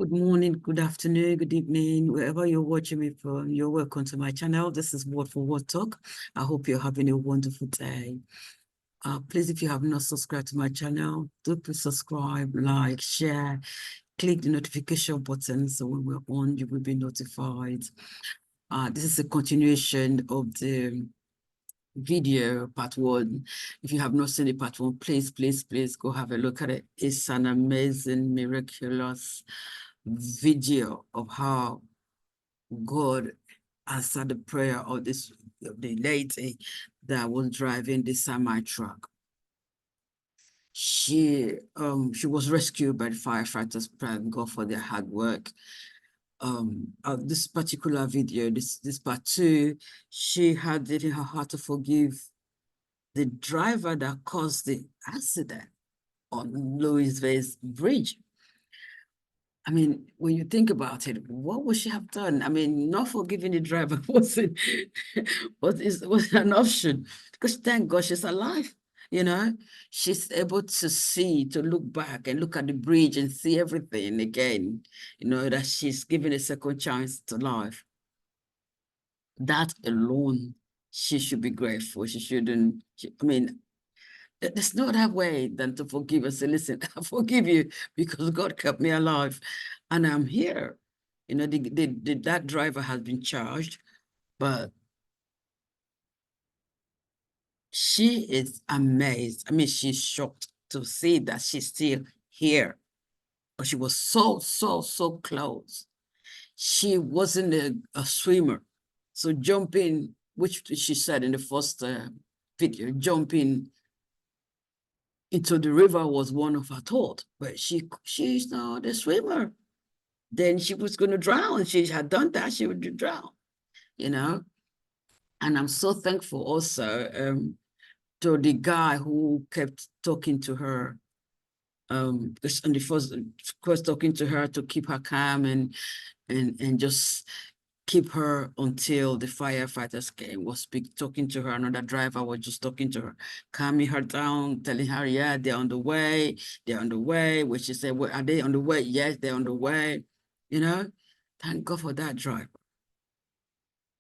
Good morning, good afternoon, good evening, wherever you're watching me from, you're welcome to my channel. This is Word for Word Talk. I hope you're having a wonderful day. Please, if you have not subscribed to my channel, do please subscribe, like, share, click the notification button so when we're on, you will be notified. This is a continuation of the video part one. If you have not seen the part one, please go have a look at it. It's an amazing, miraculous video of how God answered the prayer of the lady that was driving the semi truck. She was rescued by the firefighters. Thank God for their hard work. This particular video, this part two, she had it in her heart to forgive the driver that caused the accident on Louisville Bridge. I mean, when you think about it, what would she have done? I mean, not forgiving the driver wasn't was an option because thank God she's alive. You know, she's able to see, to look back and look at the bridge and see everything again. You know, that she's given a second chance to life. That alone, she should be grateful. She shouldn't. I mean, there's no other way than to forgive and say, listen, I forgive you because God kept me alive and I'm here. You know, that driver has been charged, but she is amazed. I mean, she's shocked to see that she's still here. But she was so close. She wasn't a swimmer. So jumping, which she said in the first video, jumping into the river was one of her thoughts, but she's not a swimmer. Then she was going to drown. She had done that, she would drown, you know. And I'm so thankful also to the guy who kept talking to her. Because on the first talking to her to keep her calm and just keep her until the firefighters came, was talking to her. Another driver was just talking to her, calming her down, telling her, yeah, they're on the way, Which she said, well, are they on the way? Yes, they're on the way, you know? Thank God for that driver.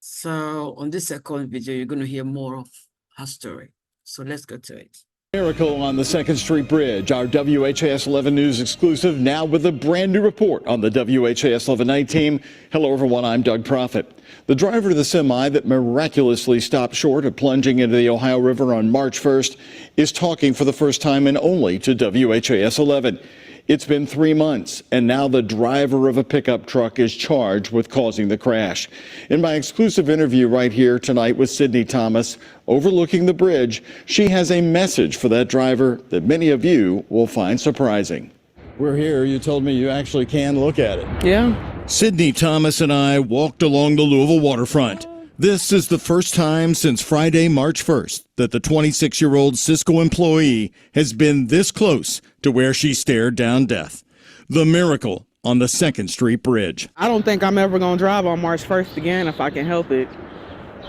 So on this second video, you're going to hear more of her story. So let's go to it. Miracle on the 2nd Street Bridge, our WHAS 11 News exclusive, now with a brand new report on the WHAS 11 night team. Hello, everyone. I'm Doug Proffitt. The driver of the semi that miraculously stopped short of plunging into the Ohio River on March 1st is talking for the first time and only to WHAS 11. It's been 3 months, and now the driver of a pickup truck is charged with causing the crash. In my exclusive interview right here tonight with Sydney Thomas, overlooking the bridge, she has a message for that driver that many of you will find surprising. We're here. You told me you actually can look at it. Yeah. Sydney Thomas and I walked along the Louisville waterfront. This is the first time since Friday, March 1st, that the 26-year-old Cisco employee has been this close to where she stared down death. The miracle on the 2nd Street Bridge. I don't think I'm ever going to drive on March 1st again if I can help it.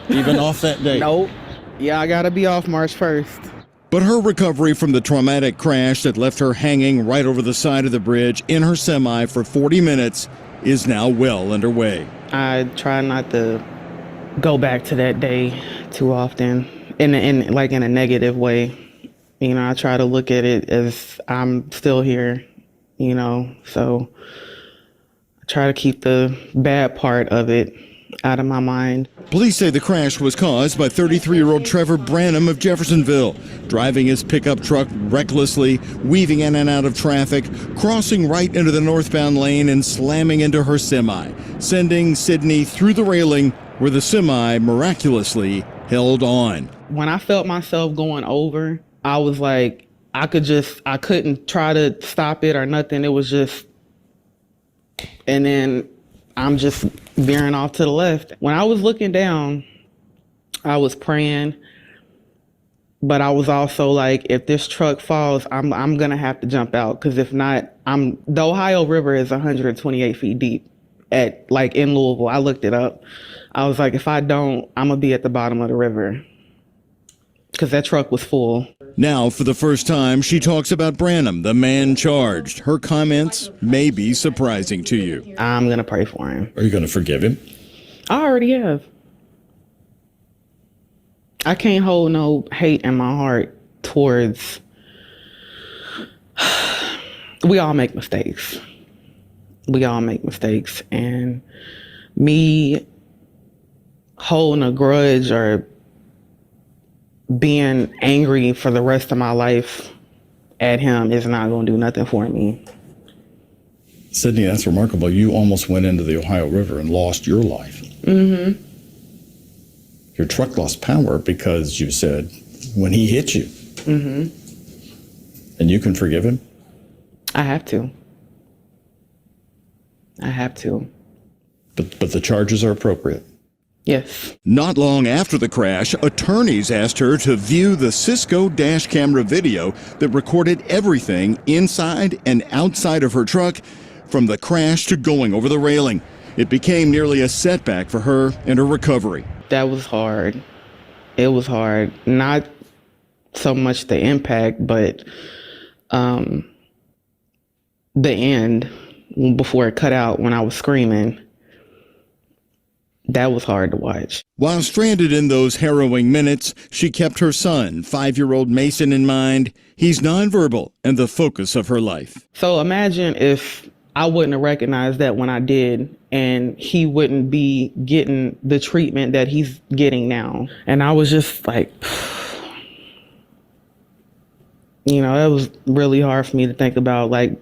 Even off that day? Nope. Yeah, I got to be off March 1st. But her recovery from the traumatic crash that left her hanging right over the side of the bridge in her semi for 40 minutes is now well underway. I try not to go back to that day too often in a negative way. You know, I try to look at it as I'm still here, you know, so I try to keep the bad part of it out of my mind. Police say the crash was caused by 33-year-old Trevor Branham of Jeffersonville, driving his pickup truck recklessly, weaving in and out of traffic, crossing right into the northbound lane and slamming into her semi, sending Sydney through the railing where the semi miraculously held on. When I felt myself going over, I was like, I couldn't try to stop it or nothing. It was just, and then I'm just veering off to the left. When I was looking down, I was praying, but I was also like, if this truck falls, I'm gonna have to jump out, because if not, the Ohio River is 128 feet deep in Louisville. I looked it up. I was like, if I don't, I'm gonna be at the bottom of the river. because that truck was full. Now, for the first time, she talks about Branham, the man charged. Her comments may be surprising to you. I'm going to pray for him. Are you going to forgive him? I already have. I can't hold no hate in my heart towards. We all make mistakes. We all make mistakes. And me holding a grudge or being angry for the rest of my life at him is not going to do nothing for me. Sydney, that's remarkable. You almost went into the Ohio River and lost your life. Mm-hmm. Your truck lost power because you said when he hit you. Mm-hmm. And you can forgive him? I have to. I have to. But the charges are appropriate. Yes. Not long after the crash, attorneys asked her to view the Cisco dash camera video that recorded everything inside and outside of her truck, from the crash to going over the railing. It became nearly a setback for her and her recovery. That was hard. It was hard. Not so much the impact, but the end, before it cut out when I was screaming. That was hard to watch. While stranded in those harrowing minutes, she kept her son, 5-year-old Mason, in mind. He's nonverbal and the focus of her life. So imagine if I wouldn't have recognized that when I did, and he wouldn't be getting the treatment that he's getting now. And I was just like, you know, it was really hard for me to think about, like,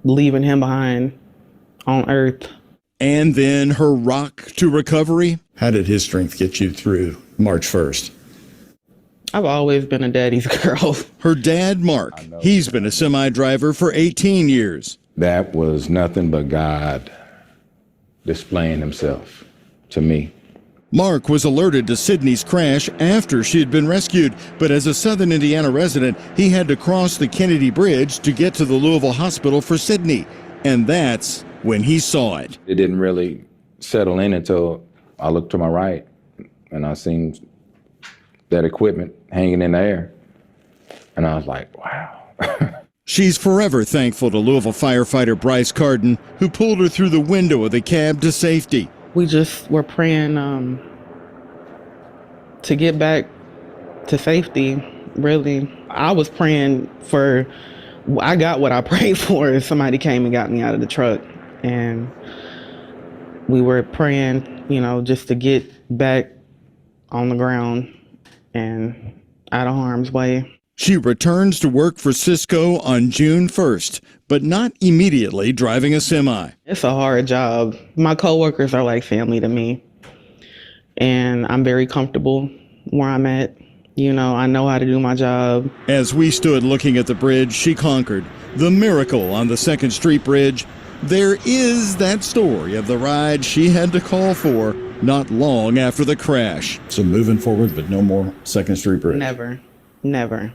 leaving him behind on earth. And then her rock to recovery. How did his strength get you through March 1st? I've always been a daddy's girl. Her dad, Mark, he's been a semi-driver for 18 years. That was nothing but God displaying himself to me. Mark was alerted to Sydney's crash after she had been rescued, but as a Southern Indiana resident, he had to cross the Kennedy Bridge to get to the Louisville hospital for Sydney. And that's when he saw it. It didn't really settle in until I looked to my right and I seen that equipment hanging in the air. And I was like, wow. She's forever thankful to Louisville firefighter Bryce Carden, who pulled her through the window of the cab to safety. We just were praying to get back to safety, really. I was praying for, I got what I prayed for. Somebody came and got me out of the truck. And we were praying, you know, just to get back on the ground and out of harm's way. She returns to work for Cisco on June 1st, but not immediately driving a semi. It's a hard job. My coworkers are like family to me. And I'm very comfortable where I'm at. You know, I know how to do my job. As we stood looking at the bridge she conquered, the miracle on the 2nd Street Bridge, there is that story of the ride she had to call for not long after the crash. So moving forward, but no more 2nd Street Bridge. Never, never.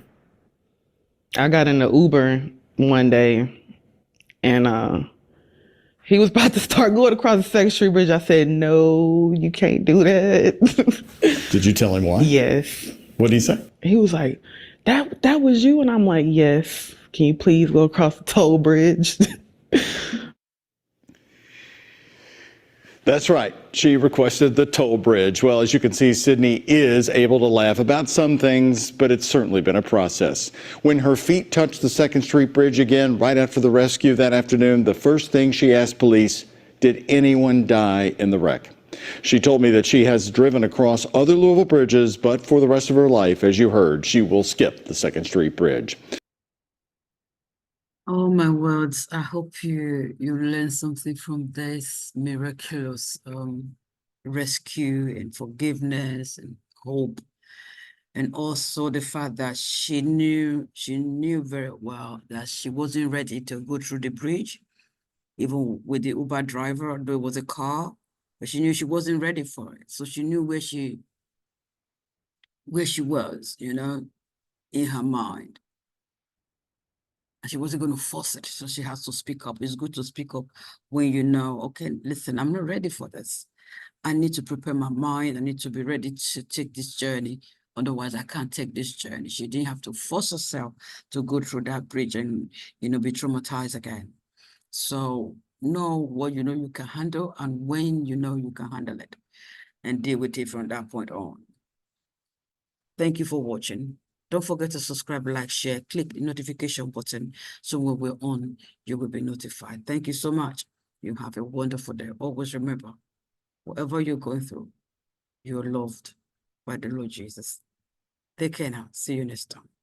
I got in the Uber one day and he was about to start going across the 2nd Street Bridge. I said, no, you can't do that. Did you tell him why? Yes. What did he say? He was like, that was you? And I'm like, yes. Can you please go across the toll bridge? That's right. She requested the toll bridge. Well, as you can see, Sydney is able to laugh about some things, but it's certainly been a process. When her feet touched the 2nd Street Bridge again, right after the rescue that afternoon, the first thing she asked police, did anyone die in the wreck? She told me that she has driven across other Louisville bridges, but for the rest of her life, as you heard, she will skip the 2nd Street Bridge. Oh my words, I hope you learn something from this miraculous rescue and forgiveness and hope. And also the fact that she knew very well that she wasn't ready to go through the bridge, even with the Uber driver, although it was a car, but she knew she wasn't ready for it. So she knew where she was, you know, in her mind. She wasn't going to force it, so she has to speak up. It's good to speak up when you know, okay, listen, I'm not ready for this. I need to prepare my mind. I need to be ready to take this journey Otherwise, I can't take this journey. She didn't have to force herself to go through that bridge and, be traumatized again. So know what you know you can handle and when you know you can handle it, and deal with it from that point on. Thank you for watching. Don't forget to subscribe, like, share, click the notification button so when we're on, you will be notified. Thank you so much. You have a wonderful day. Always remember, whatever you're going through, you're loved by the Lord Jesus. Take care now. See you next time.